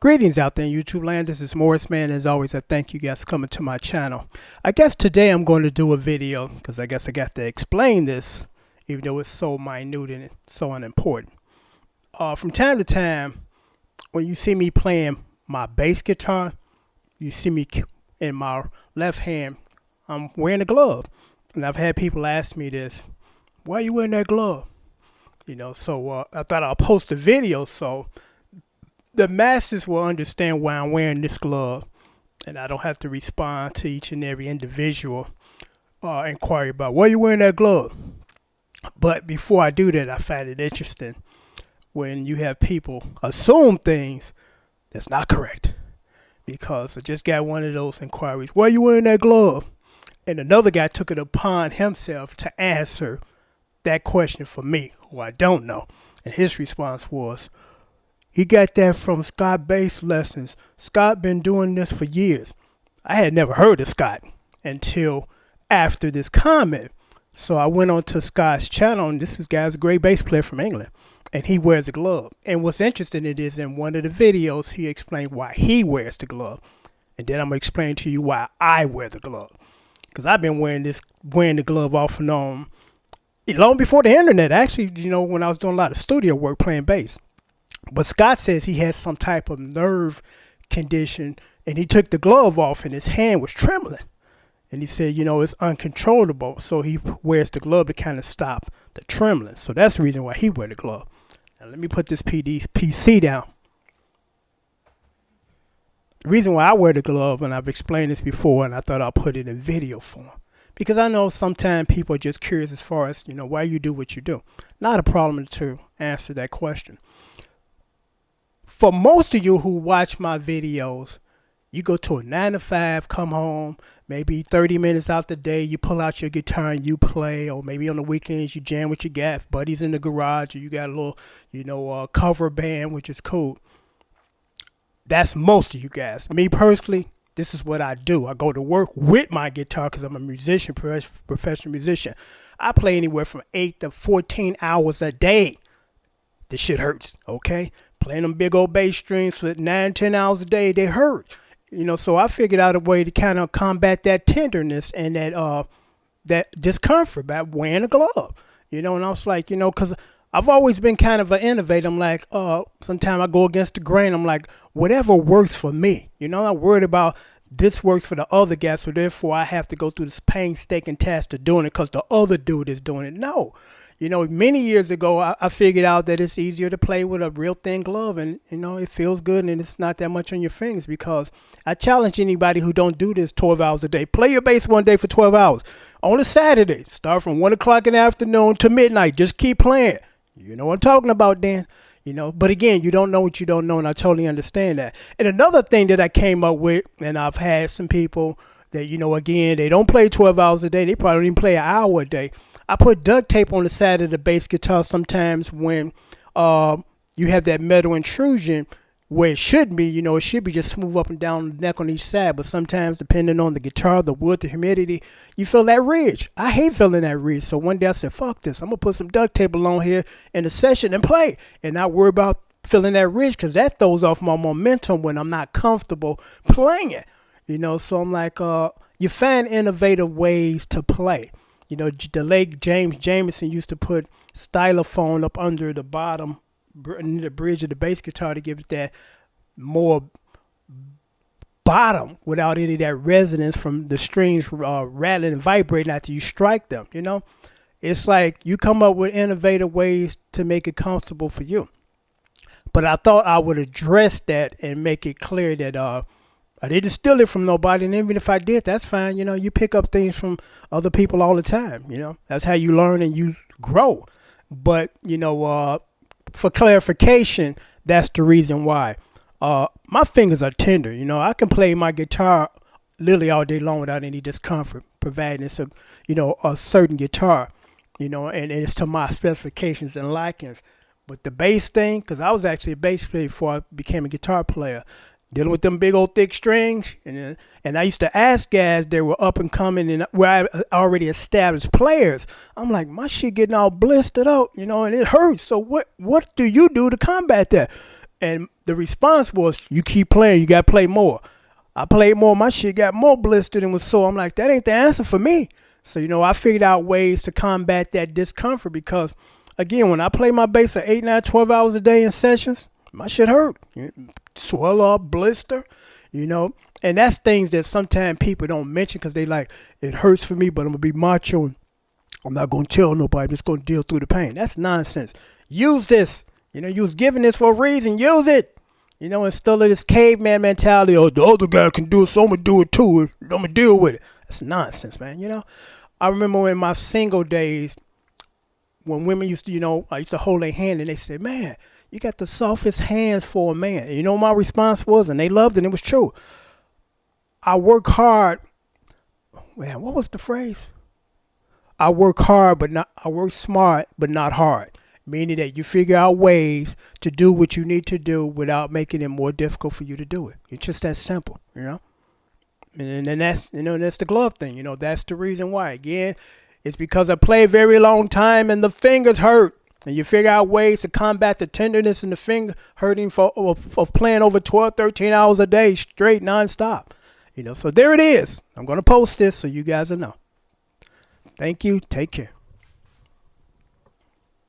Greetings out there in YouTube land. This is Morris Man. As always, I thank you guys for coming to my channel. I guess today I'm going to do a video because I guess I got to explain this, even though it's so minute and so unimportant. From time to time, when you see me playing my bass guitar, you see me in my left hand, I'm wearing a glove. And I've had people ask me this, why are you wearing that glove? So I thought I'll post a video so the masses will understand why I'm wearing this glove, and I don't have to respond to each and every individual inquiry about why you wearing that glove. But before I do that, I find it interesting when you have people assume things that's not correct. Because I just got one of those inquiries, why you wearing that glove? And another guy took it upon himself to answer that question for me, who I don't know. And his response was, he got that from Scott Bass Lessons. Scott been doing this for years. I had never heard of Scott until after this comment. So I went on to Scott's channel, and this guy's a great bass player from England, and he wears a glove. And what's interesting it is in one of the videos, he explained why he wears the glove. And then I'm gonna explain to you why I wear the glove. Because I've been wearing the glove off and on long before the internet. Actually, when I was doing a lot of studio work playing bass. But Scott says he has some type of nerve condition, and he took the glove off and his hand was trembling. And he said, it's uncontrollable. So he wears the glove to kind of stop the trembling. So that's the reason why he wears the glove. Now let me put this PC down. The reason why I wear the glove, and I've explained this before, and I thought I'll put it in video form. Because I know sometimes people are just curious as far as, why you do what you do. Not a problem to answer that question. For most of you who watch my videos, you go to a 9 to 5, come home, maybe 30 minutes out the day, you pull out your guitar and you play, or maybe on the weekends you jam with your buddies in the garage, or you got a little, cover band, which is cool. That's most of you guys. Me personally, this is what I do. I go to work with my guitar because I'm a musician, professional musician. I play anywhere from 8 to 14 hours a day. This shit hurts, okay? Playing them big old bass strings for 9, 10 hours a day, they hurt. So I figured out a way to kind of combat that tenderness and that discomfort by wearing a glove. And I was like, because I've always been kind of an innovator. I'm like, sometimes I go against the grain. I'm like, whatever works for me. I'm not worried about this works for the other guy, so therefore I have to go through this painstaking task of doing it because the other dude is doing it. No. Many years ago, I figured out that it's easier to play with a real thin glove, and, it feels good and it's not that much on your fingers. Because I challenge anybody who don't do this 12 hours a day. Play your bass one day for 12 hours. On a Saturday, start from 1 o'clock in the afternoon to midnight. Just keep playing. You know what I'm talking about, Dan. But again, you don't know what you don't know, and I totally understand that. And another thing that I came up with, and I've had some people that, again, they don't play 12 hours a day. They probably don't even play an hour a day. I put duct tape on the side of the bass guitar sometimes when you have that metal intrusion where it should be, it should be just smooth up and down the neck on each side. But sometimes, depending on the guitar, the wood, the humidity, you feel that ridge. I hate feeling that ridge. So one day I said, fuck this. I'm going to put some duct tape along here in the session and play and not worry about feeling that ridge because that throws off my momentum when I'm not comfortable playing it. So I'm like, you find innovative ways to play. The late James Jamerson used to put stylophone up under the bottom, the bridge of the bass guitar to give it that more bottom without any of that resonance from the strings rattling and vibrating after you strike them. It's like you come up with innovative ways to make it comfortable for you. But I thought I would address that and make it clear that I didn't steal it from nobody, and even if I did, that's fine. You pick up things from other people all the time. That's how you learn and you grow. But for clarification, that's the reason why. My fingers are tender. I can play my guitar literally all day long without any discomfort, providing it's a certain guitar, and it's to my specifications and likings. But the bass thing, because I was actually a bass player before I became a guitar player. Dealing with them big old thick strings, and I used to ask guys that were up and coming and where I already established players. I'm like, my shit getting all blistered out, and it hurts. So what do you do to combat that? And the response was, you keep playing, you got to play more. I played more, my shit got more blistered and was sore. I'm like, that ain't the answer for me. So, I figured out ways to combat that discomfort because, again, when I play my bass for 8, 9, 12 hours a day in sessions, my shit hurt. Swell up, blister, And that's things that sometimes people don't mention because they like, it hurts for me, but I'm going to be macho and I'm not going to tell nobody. I'm just going to deal through the pain. That's nonsense. Use this. You was given this for a reason. Use it. Instead of this caveman mentality, oh, the other guy can do it, so I'm going to do it too. I'm going to deal with it. That's nonsense, man. I remember in my single days when women used to, I used to hold their hand and they said, man, you got the softest hands for a man. And my response was, and they loved it, and it was true. I work hard. Man, what was the phrase? I work smart, but not hard. Meaning that you figure out ways to do what you need to do without making it more difficult for you to do it. It's just that simple, And then that's, that's the glove thing. That's the reason why. Again, it's because I play a very long time and the fingers hurt. And you figure out ways to combat the tenderness and the finger hurting of playing over 12, 13 hours a day straight, nonstop. So there it is. I'm going to post this so you guys will know. Thank you. Take care.